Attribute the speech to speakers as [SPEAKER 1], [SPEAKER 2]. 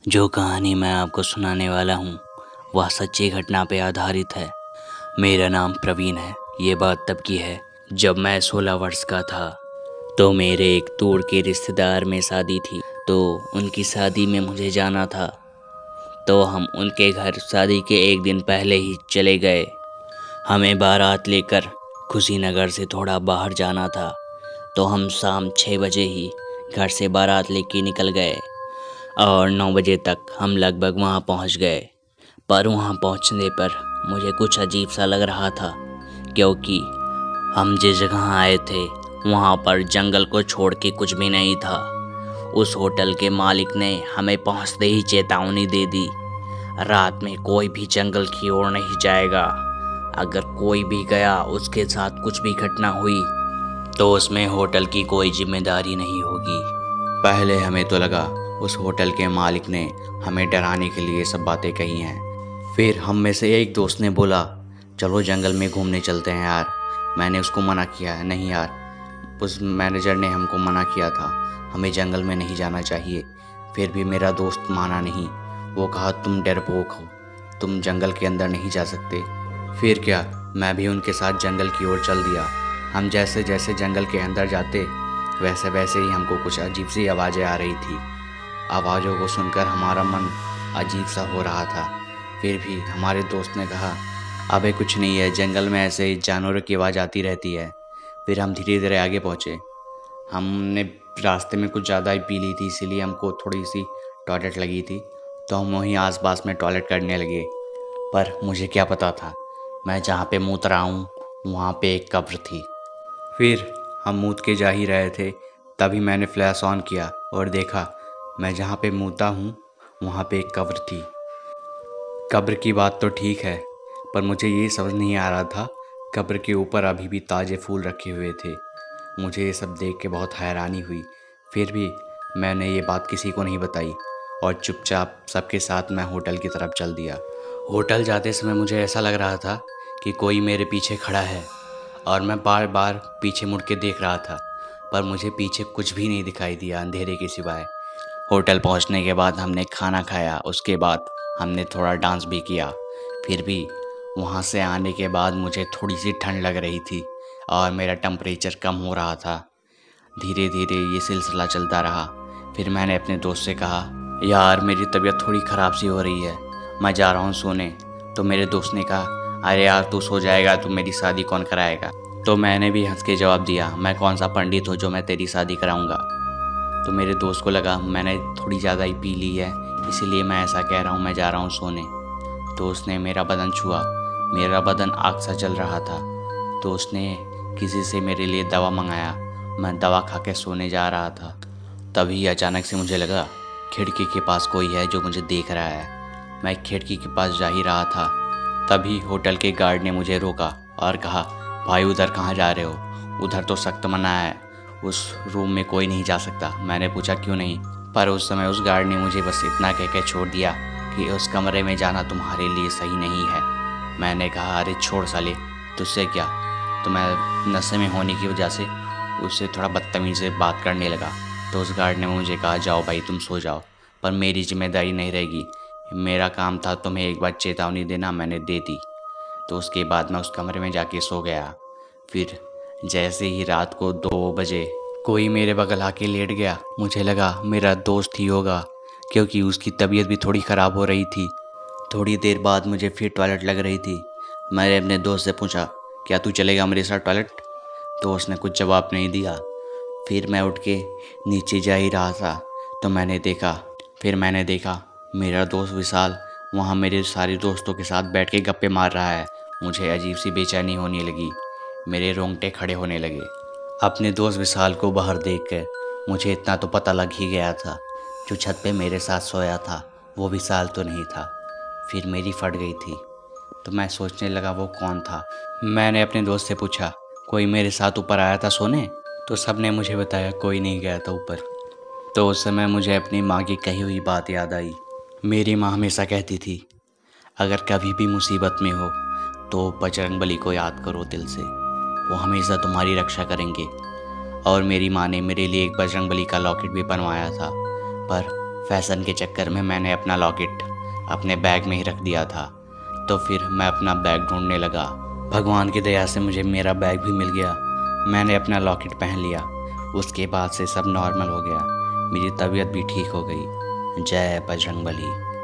[SPEAKER 1] जो कहानी मैं आपको सुनाने वाला हूँ वह सच्ची घटना पे आधारित है। मेरा नाम प्रवीण है। ये बात तब की है जब मैं 16 वर्ष का था। तो मेरे एक दूर के रिश्तेदार में शादी थी, तो उनकी शादी में मुझे जाना था। तो हम उनके घर शादी के एक दिन पहले ही चले गए। हमें बारात लेकर खुशीनगर से थोड़ा बाहर जाना था, तो हम शाम 6 बजे ही घर से बारात लेके निकल गए और 9 बजे तक हम लगभग वहाँ पहुँच गए। पर वहाँ पहुँचने पर मुझे कुछ अजीब सा लग रहा था, क्योंकि हम जिस जगह आए थे वहाँ पर जंगल को छोड़ के कुछ भी नहीं था। उस होटल के मालिक ने हमें पहुँचते ही चेतावनी दे दी, रात में कोई भी जंगल की ओर नहीं जाएगा। अगर कोई भी गया, उसके साथ कुछ भी घटना हुई तो उसमें होटल की कोई जिम्मेदारी नहीं होगी। पहले हमें तो लगा उस होटल के मालिक ने हमें डराने के लिए सब बातें कही हैं। फिर हम में से एक दोस्त ने बोला, चलो जंगल में घूमने चलते हैं यार। मैंने उसको मना किया, नहीं यार, उस मैनेजर ने हमको मना किया था, हमें जंगल में नहीं जाना चाहिए। फिर भी मेरा दोस्त माना नहीं। वो कहा, तुम डरपोक हो, तुम जंगल के अंदर नहीं जा सकते। फिर क्या, मैं भी उनके साथ जंगल की ओर चल दिया। हम जैसे जैसे जंगल के अंदर जाते वैसे वैसे ही हमको कुछ अजीब सी आवाज़ें आ रही थी। आवाज़ों को सुनकर हमारा मन अजीब सा हो रहा था। फिर भी हमारे दोस्त ने कहा, अबे कुछ नहीं है, जंगल में ऐसे ही जानवरों की आवाज़ आती रहती है। फिर हम धीरे धीरे आगे पहुँचे। हमने रास्ते में कुछ ज़्यादा ही पी ली थी, इसीलिए हमको थोड़ी सी टॉयलेट लगी थी, तो हम वहीं आसपास में टॉयलेट करने लगे। पर मुझे क्या पता था, मैं जहाँ पे मूत रहा हूँ वहाँ पे एक कब्र थी। फिर हम मूत के जा ही रहे थे, तभी मैंने फ्लैश ऑन किया और देखा, मैं जहाँ पे मूता हूँ वहाँ पे एक कब्र थी। कब्र की बात तो ठीक है, पर मुझे ये समझ नहीं आ रहा था, कब्र के ऊपर अभी भी ताज़े फूल रखे हुए थे। मुझे ये सब देख के बहुत हैरानी हुई। फिर भी मैंने ये बात किसी को नहीं बताई और चुपचाप सबके साथ मैं होटल की तरफ चल दिया। होटल जाते समय मुझे ऐसा लग रहा था कि कोई मेरे पीछे खड़ा है, और मैं बार बार पीछे मुड़ के देख रहा था, पर मुझे पीछे कुछ भी नहीं दिखाई दिया अंधेरे के सिवाय। होटल पहुंचने के बाद हमने खाना खाया, उसके बाद हमने थोड़ा डांस भी किया। फिर भी वहां से आने के बाद मुझे थोड़ी सी ठंड लग रही थी और मेरा टेम्परेचर कम हो रहा था। धीरे धीरे ये सिलसिला चलता रहा। फिर मैंने अपने दोस्त से कहा, यार मेरी तबीयत थोड़ी ख़राब सी हो रही है, मैं जा रहा हूँ सोने। तो मेरे दोस्त ने कहा, अरे यार तू सो जाएगा, तो मेरी शादी कौन कराएगा। तो मैंने भी हंस के जवाब दिया, मैं कौन सा पंडित हूँ जो मैं तेरी शादी कराऊँगा। तो मेरे दोस्त को लगा मैंने थोड़ी ज़्यादा ही पी ली है, इसीलिए मैं ऐसा कह रहा हूँ, मैं जा रहा हूँ सोने। तो उसने मेरा बदन छुआ, मेरा बदन आग सा जल रहा था। तो उसने किसी से मेरे लिए दवा मंगाया। मैं दवा खा के सोने जा रहा था, तभी अचानक से मुझे लगा खिड़की के पास कोई है जो मुझे देख रहा है। मैं खिड़की के पास जा ही रहा था, तभी होटल के गार्ड ने मुझे रोका और कहा, भाई उधर कहाँ जा रहे हो, उधर तो सख्त मना है, उस रूम में कोई नहीं जा सकता। मैंने पूछा क्यों नहीं, पर उस समय उस गार्ड ने मुझे बस इतना कह के छोड़ दिया कि उस कमरे में जाना तुम्हारे लिए सही नहीं है। मैंने कहा, अरे छोड़ साले, तुझसे क्या। तो मैं नशे में होने की वजह से उससे थोड़ा बदतमीज़ी से बात करने लगा। तो उस गार्ड ने मुझे कहा, जाओ भाई तुम सो जाओ, पर मेरी जिम्मेदारी नहीं रहेगी, मेरा काम था तुम्हें एक बार चेतावनी देना, मैंने दे दी। तो उसके बाद मैं उस कमरे में जाके सो गया। फिर जैसे ही रात को 2 बजे कोई मेरे बगल आके लेट गया, मुझे लगा मेरा दोस्त ही होगा, क्योंकि उसकी तबीयत भी थोड़ी ख़राब हो रही थी। थोड़ी देर बाद मुझे फिर टॉयलेट लग रही थी। मैंने अपने दोस्त से पूछा, क्या तू चलेगा मेरे साथ टॉयलेट। तो उसने कुछ जवाब नहीं दिया। फिर मैं उठ के नीचे जा ही रहा था, तो मैंने देखा मेरा दोस्त विशाल वहाँ मेरे सारे दोस्तों के साथ बैठ के गप्पे मार रहा है। मुझे अजीब सी बेचैनी होने लगी, मेरे रोंगटे खड़े होने लगे। अपने दोस्त विशाल को बाहर देखकर मुझे इतना तो पता लग ही गया था, जो छत पे मेरे साथ सोया था वो विशाल तो नहीं था। फिर मेरी फट गई थी, तो मैं सोचने लगा वो कौन था। मैंने अपने दोस्त से पूछा, कोई मेरे साथ ऊपर आया था सोने। तो सब ने मुझे बताया कोई नहीं गया था ऊपर। तो उस समय मुझे अपनी माँ की कही हुई बात याद आई। मेरी माँ हमेशा कहती थी, अगर कभी भी मुसीबत में हो तो बजरंगबली को याद करो दिल से, वो हमेशा तुम्हारी रक्षा करेंगे। और मेरी माँ ने मेरे लिए एक बजरंगबली का लॉकेट भी बनवाया था, पर फैशन के चक्कर में मैंने अपना लॉकेट अपने बैग में ही रख दिया था। तो फिर मैं अपना बैग ढूंढने लगा। भगवान की दया से मुझे मेरा बैग भी मिल गया। मैंने अपना लॉकेट पहन लिया। उसके बाद से सब नॉर्मल हो गया। मेरी तबीयत भी ठीक हो गई। जय बजरंगबली।